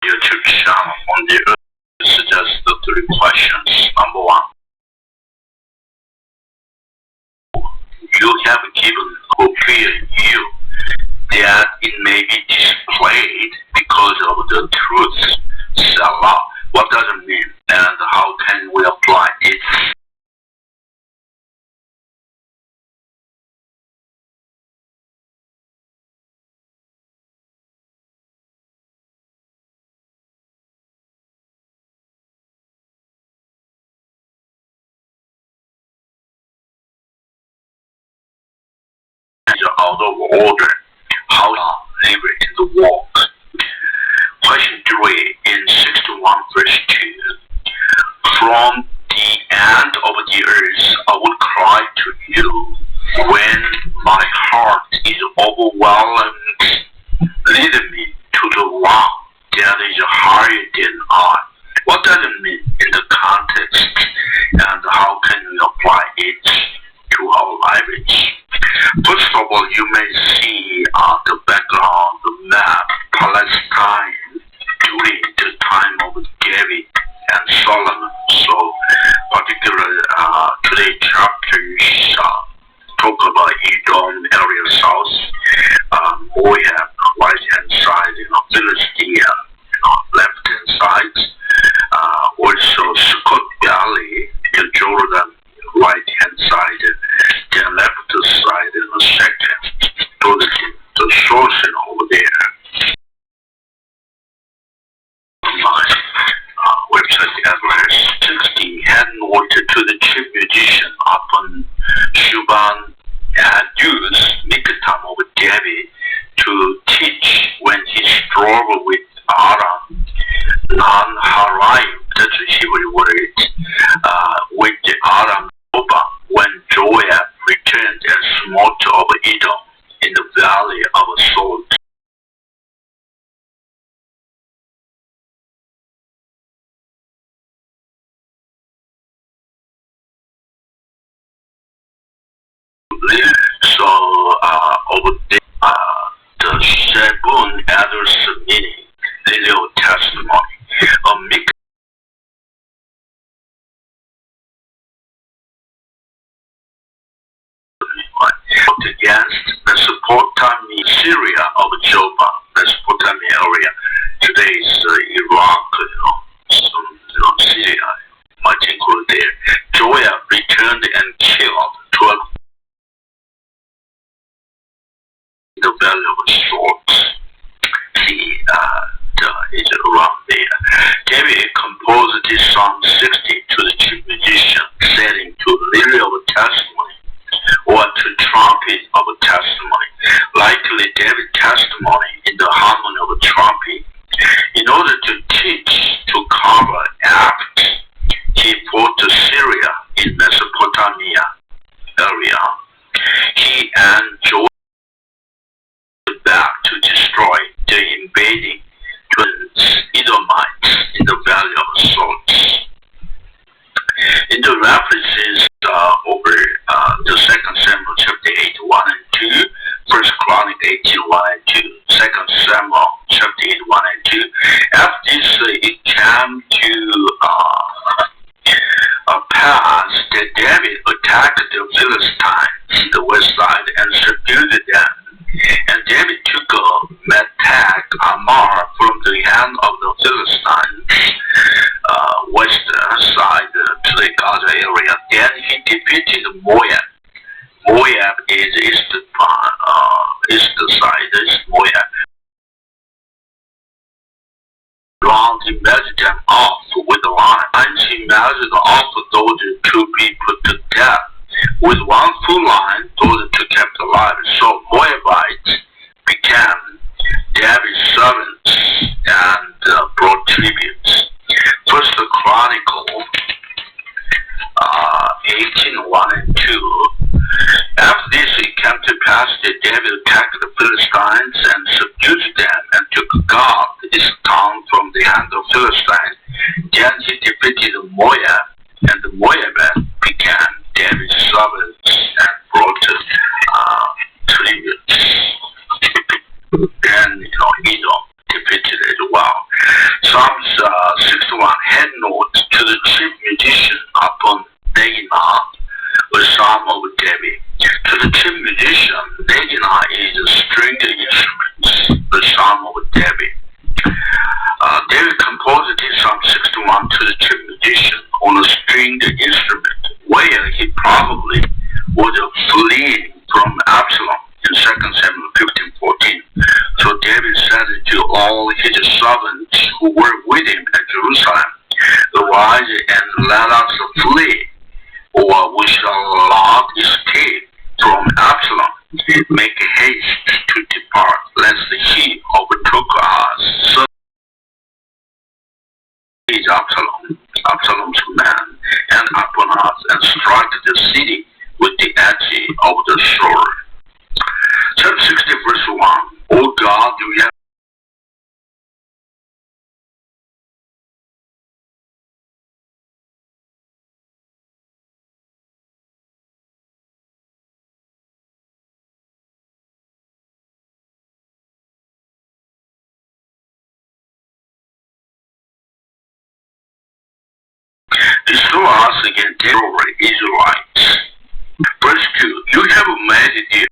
YouTube channel on the earth suggest the three questions. Number one, you have given who fear you that it may be displayed because of the truth. Salah. What does it mean, and how can we apply it? Out of order, how to live in the world. Question 3 in 61 verse 2. From the end of the earth I will cry to you when my heart is overwhelmed. Lead me to the one that is higher than I. What does it mean in the context, and how can we apply it to our lives? First of all, you may see the background, the map, Palestine during the time of David and Solomon. So, particularly today's chapters talk about Edom area south, Moab, right hand side, Philistia, left hand side, also Sukkot Valley, the Jordan, right hand side, then left side in the second, the source over there. My website address 60 head north to the chief musician upon Shuban had used Mikatam of David to teach when he struggled with Aram, non-Haraim, that's a Hebrew word, with the Aram when Joab returned and smote of Edom in the valley of Salt. So over there, the seven others meaning, little testimony, a mix against Mesopotamia, Syria of Joppa, Mesopotamia area. Today is Iraq, Syria, might include there. Joab returned and killed 12 in the valley of Swords. See, is around there. David composed this Psalm 60 to the chief musician, setting to lily of testimony, or to trumpet of a testimony. Likely David's testimony in the harmony of a trumpet. In order to teach, to cover act, he fought to Syria in Mesopotamia area. He and Joab back to destroy the invading Edomites in the valley of Salt. In the references over the 2 Samuel chapter 8, 1 and 2, 1 Chronicle 18, 1 and 2, 2 Samuel chapter 8, 1 and 2. After this, it came to pass that David attacked the Philistines in the west side and subdued them. And David took Metag Amar from the hand of the Philistines, west side to the Gaza area. Then he defeated Moab. Moab is east side, is Moab. Round he measured them off with a line. And he measured off those to be put to death with one full line, those to kept alive. So Moabites became David's servants and brought tributes. First Chronicle 18, 1 and 2. After this it came to pass that David attacked the Philistines and subdued them and took God, his town, from the hand of Philistines. Then he defeated Moab, and the Moabites became David's servants and brought tributes. Then Edom defeated as well. Psalms 61 head note to the chief musician upon Negina, a psalm of David. To the chief musician, Negina is a stringed instrument, the psalm of David. David composed his Psalm 61 to the chief musician on a stringed instrument, where he probably was fleeing from Absalom in 2 Samuel 15:14. So David said to all his servants who were with him at Jerusalem, "Arise and let us flee, or we shall not escape from Absalom. Make haste to depart, lest he overtook us." So is Absalom's man, and upon us, and strike the city with the edge of the sword. Psalm 60 verse 1. O God, we have destroy us against terror, Israelites. Verse 2. You have made the kill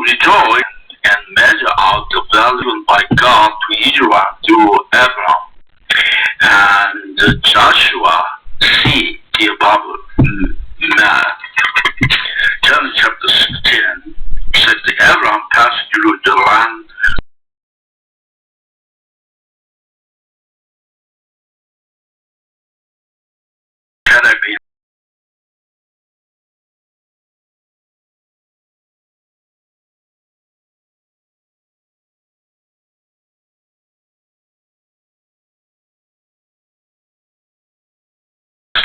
rejoice and measure out the value by God to Israel through Abraham. And Joshua see the above map. Genesis chapter 16 says that Abraham passed through the land that had been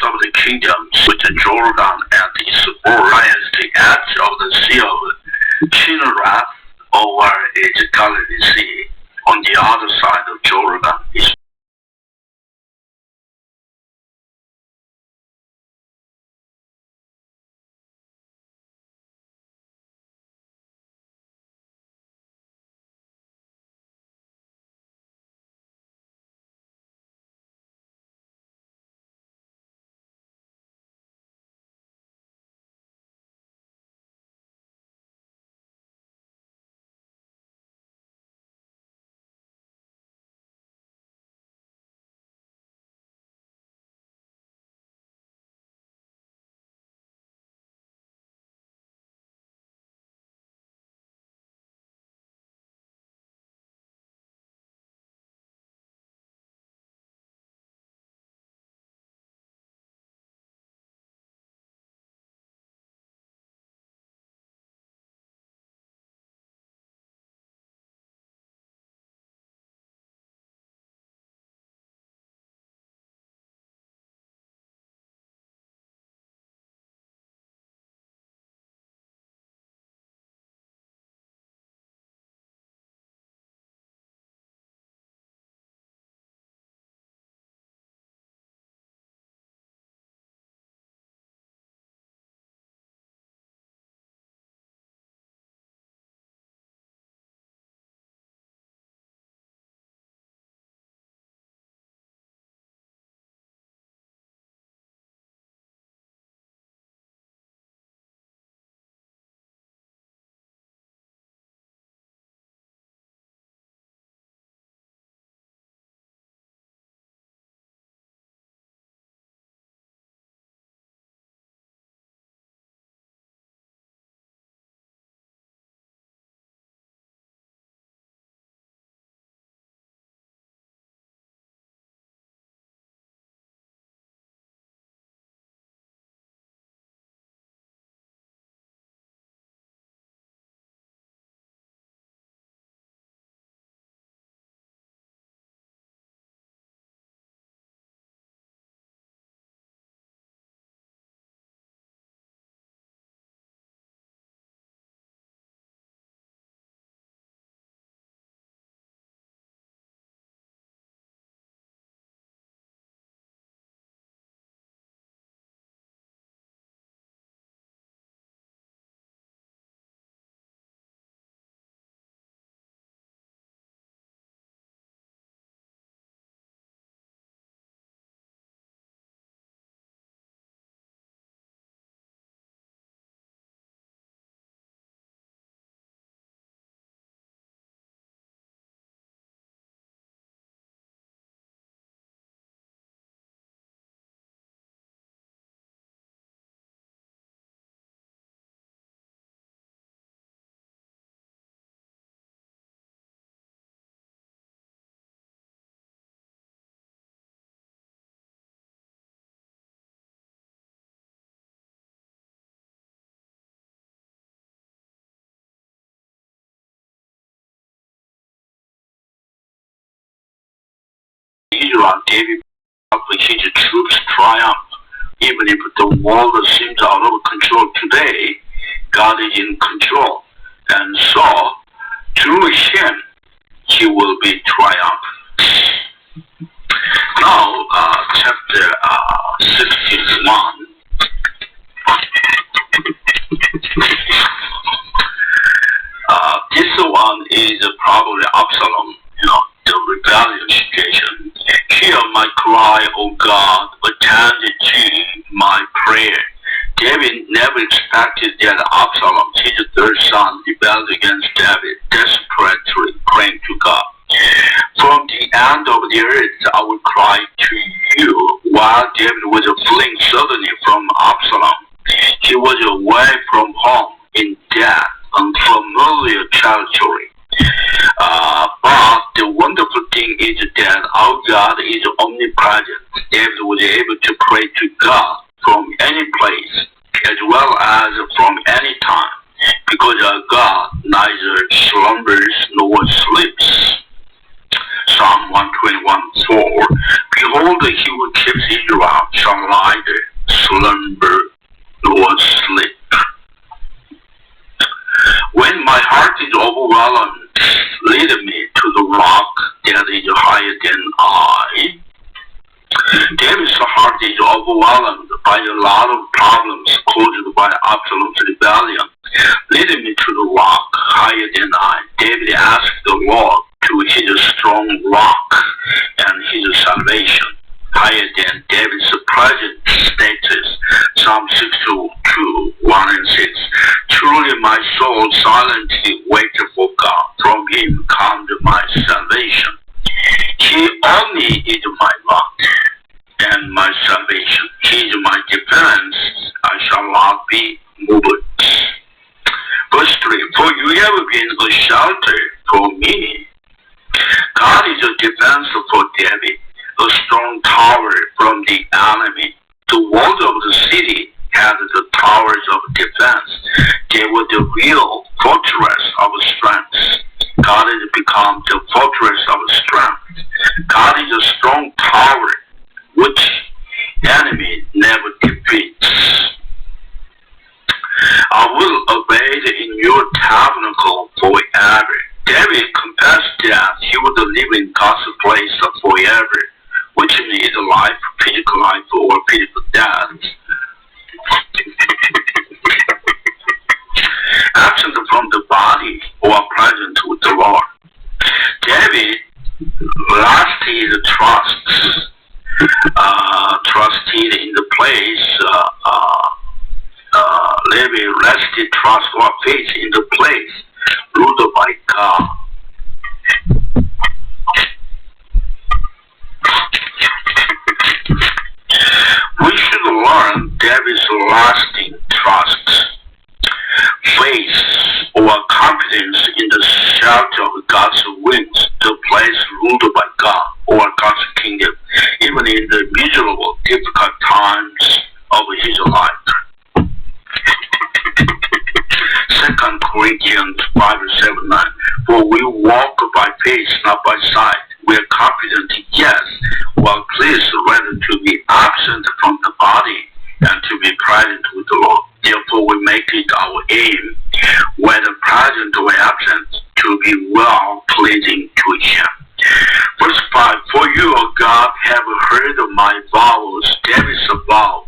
of the kingdoms with the Jordan and its lies the edge of the sea of Chinarath over its Galilee Sea. on the other side of Jordan is Israel. David his troops triumph. Even if the world seems out of control today, God is in control. And so, through him, he will be triumph. Now, chapter 61. This one is probably Absalom, the rebellion situation. Hear my cry, O God, attend to my prayer. David never expected that Absalom, his third son, rebelled against David, desperately praying to God. From the end of the earth I will cry to you. While David was fleeing suddenly from Absalom, he was away from home in death, unfamiliar territory. But the wonderful thing is that our God is omnipresent. David was able to pray to God from any place, as well as from any time, because our God neither slumbers nor sleeps. Psalm 121:4. Behold, he who keeps Israel shall neither slumber nor sleep. When my heart is overwhelmed, lead me to the rock that is higher than I. David's heart is overwhelmed by a lot of problems caused by Absalom's rebellion, leading me to the rock higher than I. David asked the Lord to his strong rock and his salvation, higher than David's present status. Psalm 62, 1 and 6. Truly my soul silently waited for God. From him comes my salvation. He only is my rock and my salvation. He is my defense. I shall not be moved. Verse 3. For you have been a shelter for me. God is a defense for David, a strong tower from the enemy. The walls of the city had the towers of defense. They were the real fortress of strength. God has become the fortress of strength. God is a strong tower which enemy never defeats. I will abide in your tabernacle forever. David confessed that he would live in God's place forever, which means life, physical life, or physical death. Absent from the body or present with the Lord. David lost his trusted in the place, David rested trust or faith in the place ruled by God. We should learn David's lasting trust, faith, or confidence in the shelter of God's wings, the place ruled by God or God's kingdom, even in the miserable, difficult times of his life. 2 Corinthians 5:7-9. For we walk by faith, not by sight. We are confident, yes, while pleased rather to be absent from the body and to be present with the Lord. Therefore we make it our aim, whether present or absent, to be well pleasing to him. Verse 5. For you, O God, have heard of my vows. David's vow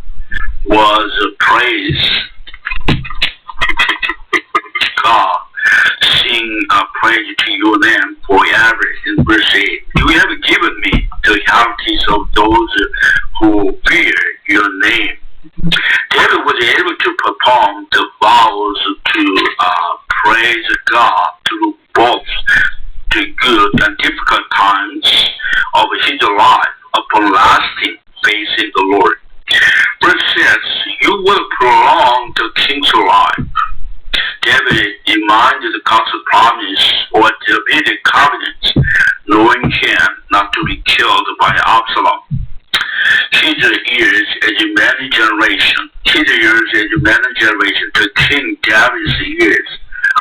was praise. God, sing praise to your name forever. In verse 8, you have given me the heritage of those who fear your name. David was able to perform the vows to praise God through both the good and difficult times of his life upon lasting faith in the Lord. Verse 6, you will prolong the king's life. David reminded God's promise or Davidic covenant, knowing him not to be killed by Absalom. His years as many generations, to King David's years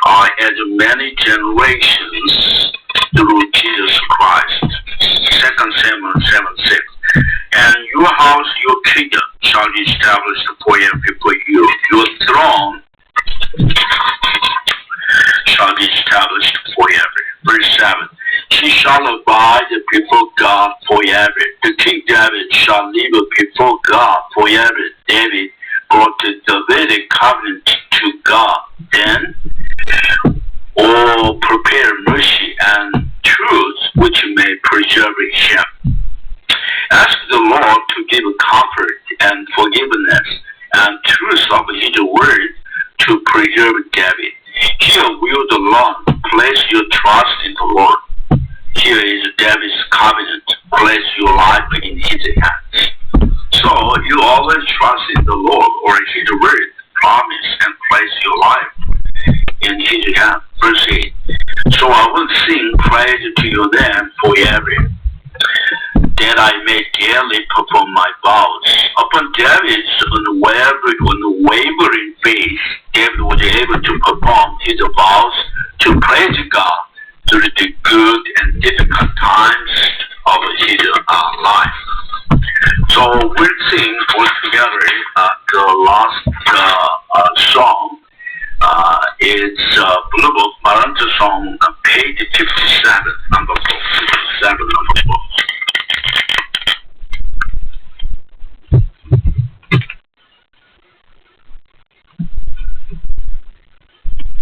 are as many generations through Jesus Christ. 2 Samuel 7:6. And your house, your kingdom shall be established forever before you. Your throne shall be established forever. Verse 7. He shall abide before God forever. The King David shall live before God forever. David brought the Davidic covenant to God. Then, prepare mercy and truth which may preserve him. Ask the Lord to give comfort and forgiveness and truth of his word to preserve David. Here will the Lord place your trust in the Lord. Here is David's covenant. Place your life in his hands. So you always trust in the Lord or his word, promise, and place your life in his hands. Verse 8. So I will sing praise to your name forever, that I may daily perform my vows. Upon David's unwavering faith, David was able to perform his vows to praise God through the good and difficult times of his life. So we'll sing all together the last song. It's Blue Book Maranta song, page 57.